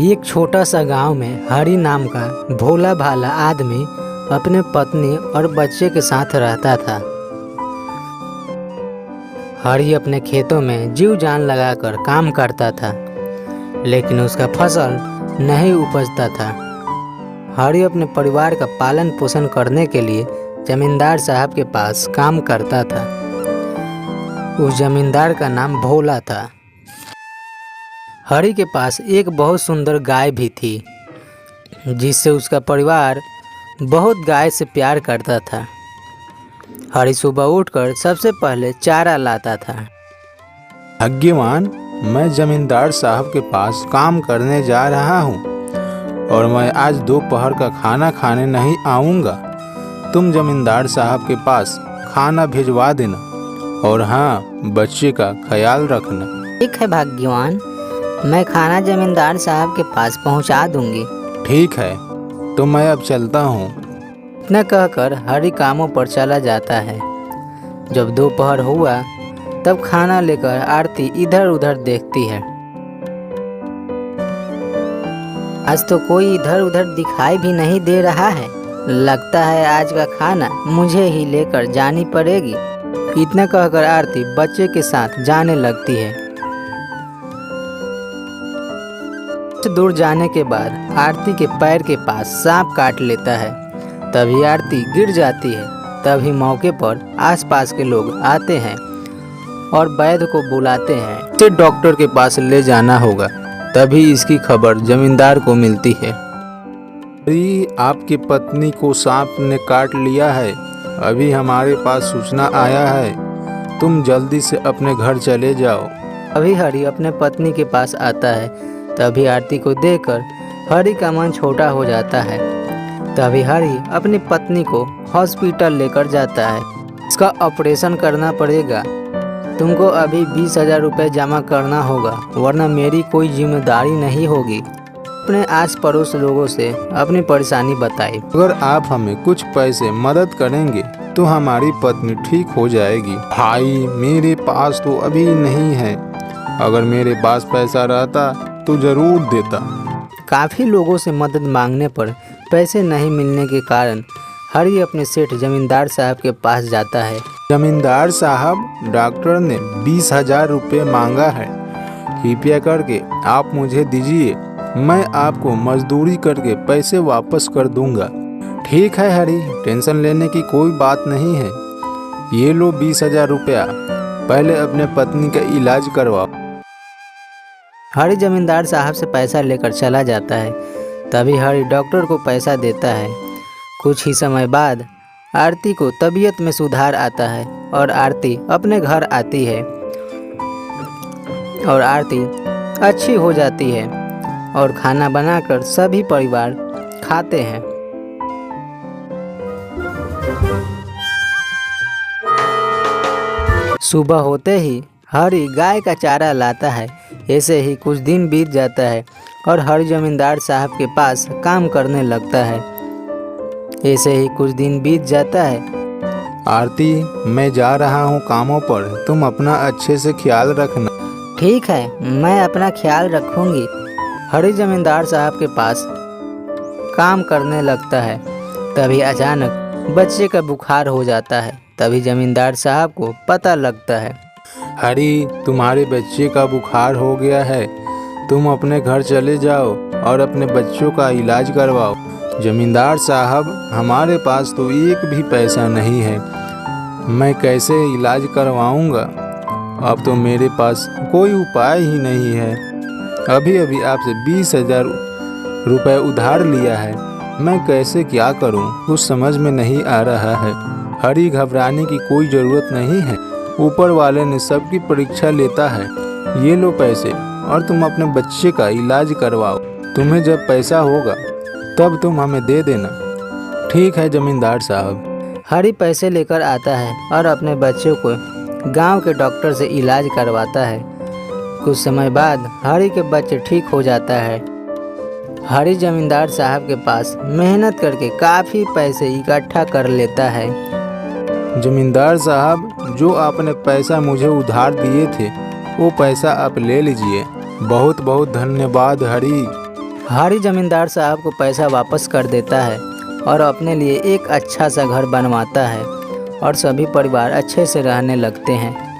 एक छोटा सा गांव में हरी नाम का भोला भाला आदमी अपने पत्नी और बच्चे के साथ रहता था। हरी अपने खेतों में जीव जान लगाकर काम करता था, लेकिन उसका फसल नहीं उपजता था। हरी अपने परिवार का पालन पोषण करने के लिए जमींदार साहब के पास काम करता था। उस जमींदार का नाम भोला था। हरी के पास एक बहुत सुंदर गाय भी थी, जिससे उसका परिवार बहुत गाय से प्यार करता था। हरी सुबह उठकर सबसे पहले चारा लाता था। भाग्यवान, मैं जमींदार साहब के पास काम करने जा रहा हूँ और मैं आज दोपहर का खाना खाने नहीं आऊँगा। तुम जमींदार साहब के पास खाना भिजवा देना और हाँ, बच्चे का ख्याल रखना। ठीक है भाग्यवान, मैं खाना जमींदार साहब के पास पहुंचा दूंगी। ठीक है, तो मैं अब चलता हूँ। इतना कहकर हरी कामों पर चला जाता है। जब दोपहर हुआ तब खाना लेकर आरती इधर उधर देखती है। आज तो कोई इधर उधर दिखाई भी नहीं दे रहा है। लगता है आज का खाना मुझे ही लेकर जानी पड़ेगी। इतना कहकर आरती बच्चे के साथ जाने लगती है। कुछ दूर जाने के बाद आरती के पैर के पास सांप काट लेता है। तभी आरती गिर जाती है। तभी मौके पर आसपास के लोग आते हैं और वैद्य को बुलाते हैं। इसे डॉक्टर के पास ले जाना होगा। तभी इसकी खबर जमींदार को मिलती है। अरे, आपकी पत्नी को सांप ने काट लिया है। अभी हमारे पास सूचना आया है। तुम जल्दी से अपने घर चले जाओ। अभी हरी अपने पत्नी के पास आता है। तभी आरती को देखकर हरी का मन छोटा हो जाता है। तभी हरी अपनी पत्नी को हॉस्पिटल लेकर जाता है। इसका ऑपरेशन करना पड़ेगा। तुमको अभी 20,000 रुपये जमा करना होगा, वरना मेरी कोई जिम्मेदारी नहीं होगी। अपने आस पड़ोस लोगों से अपनी परेशानी बताई। अगर आप हमें कुछ पैसे मदद करेंगे तो हमारी पत्नी ठीक हो जाएगी। भाई, मेरे पास तो अभी नहीं है। अगर मेरे पास पैसा रहता तो जरूर देता। काफ़ी लोगों से मदद मांगने पर पैसे नहीं मिलने के कारण हरी अपने सेठ जमींदार साहब के पास जाता है। जमींदार साहब, डॉक्टर ने 20,000 रुपये मांगा है। कृपया करके आप मुझे दीजिए। मैं आपको मजदूरी करके पैसे वापस कर दूंगा। ठीक है हरी, टेंशन लेने की कोई बात नहीं है। ये लो 20,000 रुपया। पहले अपने पत्नी का इलाज करवाओ। हरी जमींदार साहब से पैसा लेकर चला जाता है। तभी हरी डॉक्टर को पैसा देता है। कुछ ही समय बाद आरती को तबीयत में सुधार आता है और आरती अपने घर आती है और आरती अच्छी हो जाती है और खाना बनाकर सभी परिवार खाते हैं। सुबह होते ही हरी गाय का चारा लाता है। ऐसे ही कुछ दिन बीत जाता है और हरी जमींदार साहब के पास काम करने लगता है। ऐसे ही कुछ दिन बीत जाता है। आरती, मैं जा रहा हूँ कामों पर। तुम अपना अच्छे से ख्याल रखना। ठीक है, मैं अपना ख्याल रखूंगी। हरी जमींदार साहब के पास काम करने लगता है। तभी अचानक बच्चे का बुखार हो जाता है। तभी जमींदार साहब को पता लगता है। हरी, तुम्हारे बच्चे का बुखार हो गया है। तुम अपने घर चले जाओ और अपने बच्चों का इलाज करवाओ। जमींदार साहब, हमारे पास तो एक भी पैसा नहीं है। मैं कैसे इलाज करवाऊंगा? अब तो मेरे पास कोई उपाय ही नहीं है। अभी अभी आपसे 20,000 रुपये उधार लिया है। मैं कैसे क्या करूं? कुछ समझ में नहीं आ रहा है। हरी, घबराने की कोई ज़रूरत नहीं है। ऊपर वाले ने सबकी परीक्षा लेता है। ये लो पैसे और तुम अपने बच्चे का इलाज करवाओ। तुम्हें जब पैसा होगा तब तुम हमें दे देना। ठीक है जमींदार साहब। हरी पैसे लेकर आता है और अपने बच्चों को गांव के डॉक्टर से इलाज करवाता है। कुछ समय बाद हरी के बच्चे ठीक हो जाता है। हरी जमींदार साहब के पास मेहनत करके काफ़ी पैसे इकट्ठा कर लेता है। जमींदार साहब, जो आपने पैसा मुझे उधार दिए थे वो पैसा आप ले लीजिए। बहुत बहुत धन्यवाद हरी। हरी जमींदार साहब को पैसा वापस कर देता है और अपने लिए एक अच्छा सा घर बनवाता है और सभी परिवार अच्छे से रहने लगते हैं।